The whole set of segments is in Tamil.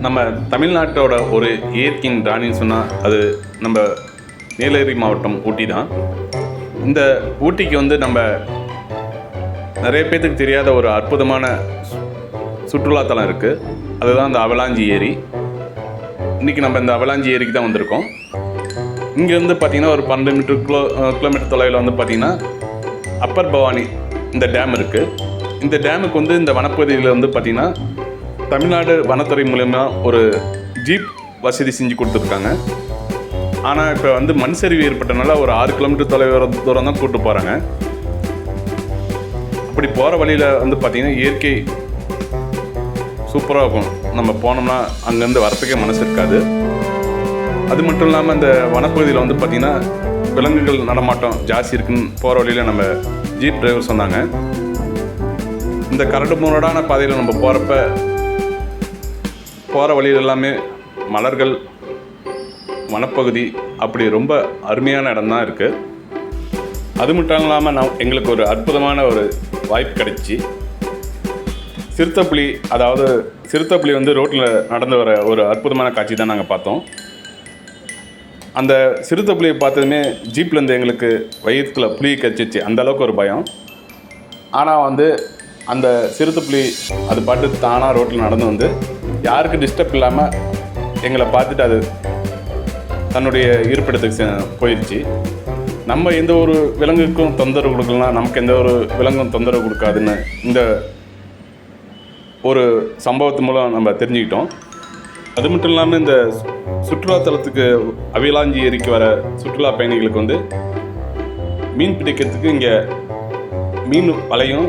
நம்ம தமிழ்நாட்டோட ஒரு இயற்கையின் ராணின்னு சொன்னால் அது நம்ம நீலகிரி மாவட்டம் ஊட்டி தான். இந்த ஊட்டிக்கு வந்து நம்ம நிறைய பேர்த்துக்கு தெரியாத ஒரு அற்புதமான சுற்றுலாத்தலம் இருக்குது. அதுதான் இந்த அவலாஞ்சி ஏரி. இன்றைக்கி நம்ம இந்த அவலாஞ்சி ஏரிக்கு தான் வந்திருக்கோம். இங்கேருந்து பார்த்திங்கன்னா ஒரு 12 கிலோமீட்டர் தொலைவில் வந்து பார்த்திங்கன்னா அப்பர் பவானி இந்த டேம் இருக்குது. இந்த டேமுக்கு வந்து இந்த வனப்பகுதியில் வந்து பார்த்திங்கன்னா தமிழ்நாடு வனத்துறை மூலமா ஒரு ஜீப் வசதி செஞ்சு கொடுத்துருக்காங்க. ஆனால் இப்போ வந்து மண் சரிவு ஏற்பட்டனால ஒரு 6 கிலோமீட்டர் தூரம் தான் கூப்பிட்டு போகிறாங்க. அப்படி போகிற வழியில் வந்து பார்த்திங்கன்னா இயற்கை சூப்பராக இருக்கும். நம்ம போனோம்னா அங்கேருந்து வரத்துக்கே மனசு இருக்காது. அது மட்டும் இல்லாமல் இந்த வனப்பகுதியில் வந்து பார்த்திங்கன்னா விலங்குகள் நடமாட்டம் ஜாஸ்தி இருக்குன்னு போகிற வழியில் நம்ம ஜீப் டிரைவர் சொன்னாங்க. இந்த கரடு முரடான பாதையில் நம்ம போகிற வழியில் எல்லாமே மலர்கள், வனப்பகுதி, அப்படி ரொம்ப அருமையான இடம் தான் இருக்குது. அது மட்டும் இல்லாமல் எங்களுக்கு ஒரு அற்புதமான ஒரு வாய்ப்பு கிடைச்சி சிறுத்தைப்புலி, அதாவது சிறுத்தைப்புலி வந்து ரோட்டில் நடந்து வர ஒரு அற்புதமான காட்சி தான் நாங்கள் பார்த்தோம். அந்த சிறுத்தைப்புலியை பார்த்ததுமே ஜீப்லேருந்து எங்களுக்கு வயிற்றுல புளி கச்சிச்சு, அந்தளவுக்கு ஒரு பயம். ஆனால் வந்து அந்த சிறுத்தைப்புலி அது பாட்டு தானாக ரோட்டில் நடந்து வந்து யாருக்கு டிஸ்டர்ப் இல்லாமல் எங்களை பார்த்துட்டு அது தன்னுடைய இருப்பிடத்துக்கு போயிடுச்சு. நம்ம எந்த ஒரு விலங்குக்கும் தொந்தரவு கொடுக்கலாம், நமக்கு எந்த ஒரு விலங்கும் தொந்தரவு கொடுக்காதுன்னு இந்த ஒரு சம்பவத்து மூலம் நம்ம தெரிஞ்சுக்கிட்டோம். அது மட்டும் இல்லாமல் இந்த சுற்றுலாத்தலத்துக்கு அவலாஞ்சி ஏரிக்கு வர சுற்றுலா பயணிகளுக்கு வந்து மீன் பிடிக்கிறதுக்கு இங்கே மீன் வலையும்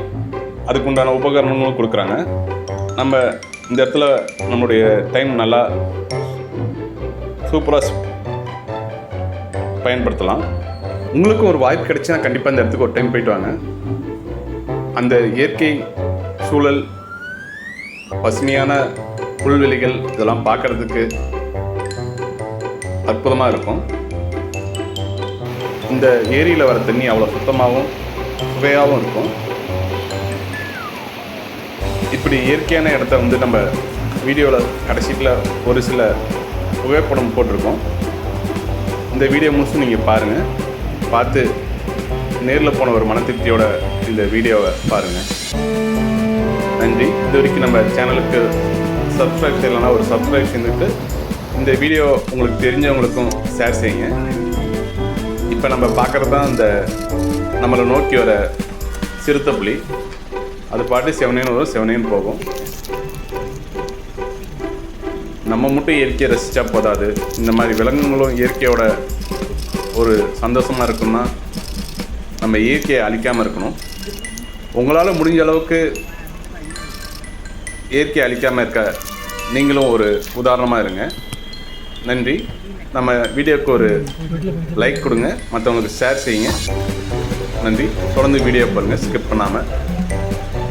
அதுக்குண்டான உபகரணங்களும் கொடுக்குறாங்க. நம்ம இந்த இடத்துல நம்மளுடைய டைம் நல்லா சூப்பராக பயன்படுத்தலாம். உங்களுக்கும் ஒரு வாய்ப்பு கிடைச்சினா கண்டிப்பாக இந்த இடத்துக்கு ஒரு டைம் போயிட்டு வாங்க. அந்த இயற்கை சூழல், பசுமையான புல்வெளிகள் இதெல்லாம் பார்க்குறதுக்கு அற்புதமாக இருக்கும். இந்த ஏரியில் வர தண்ணி அவ்வளோ சுத்தமாகவும் சுவையாகவும் இருக்கும். இப்படி இயற்கையான இடத்த வந்து நம்ம வீடியோவில் கடைசியில் ஒரு சில புகைப்படம் போட்டிருக்கோம். இந்த வீடியோ முழுசும் நீங்கள் பாருங்கள். பார்த்து நேரில் போன ஒரு மனத்திருப்தியோட இந்த வீடியோவை பாருங்கள். நன்றி. இது வரைக்கும் நம்ம சேனலுக்கு சப்ஸ்கிரைப் செய்யலைன்னா ஒரு சப்ஸ்கிரைப் செய்துட்டு இந்த வீடியோ உங்களுக்கு தெரிஞ்சவங்களுக்கும் ஷேர் செய்யுங்க. இப்போ நம்ம பார்க்குறது தான் இந்த நம்மளை நோக்கி வர சிறுத்தைப்புலி. அது பாட்டு செவனேன்னு வரும், செவனேன்னு போகும். நம்ம மட்டும் இயற்கையை ரசித்தா போதாது, இந்த மாதிரி விலங்குகளும் இயற்கையோட ஒரு சந்தோஷமாக இருக்குன்னா நம்ம இயற்கையை அழிக்காமல் இருக்கணும். உங்களால் முடிஞ்ச அளவுக்கு இயற்கையை அழிக்காமல் இருக்க நீங்களும் ஒரு உதாரணமாக இருங்க. நன்றி. நம்ம வீடியோவுக்கு ஒரு லைக் கொடுங்க, மற்றவங்களுக்கு ஷேர் செய்யுங்க. நன்றி. தொடர்ந்து வீடியோ பாருங்கள், ஸ்கிப் பண்ணாமல்.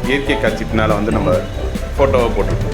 இயற்கை காட்சி பின்னால் வந்து நம்ம ஃபோட்டோவை போட்டிருக்கோம்.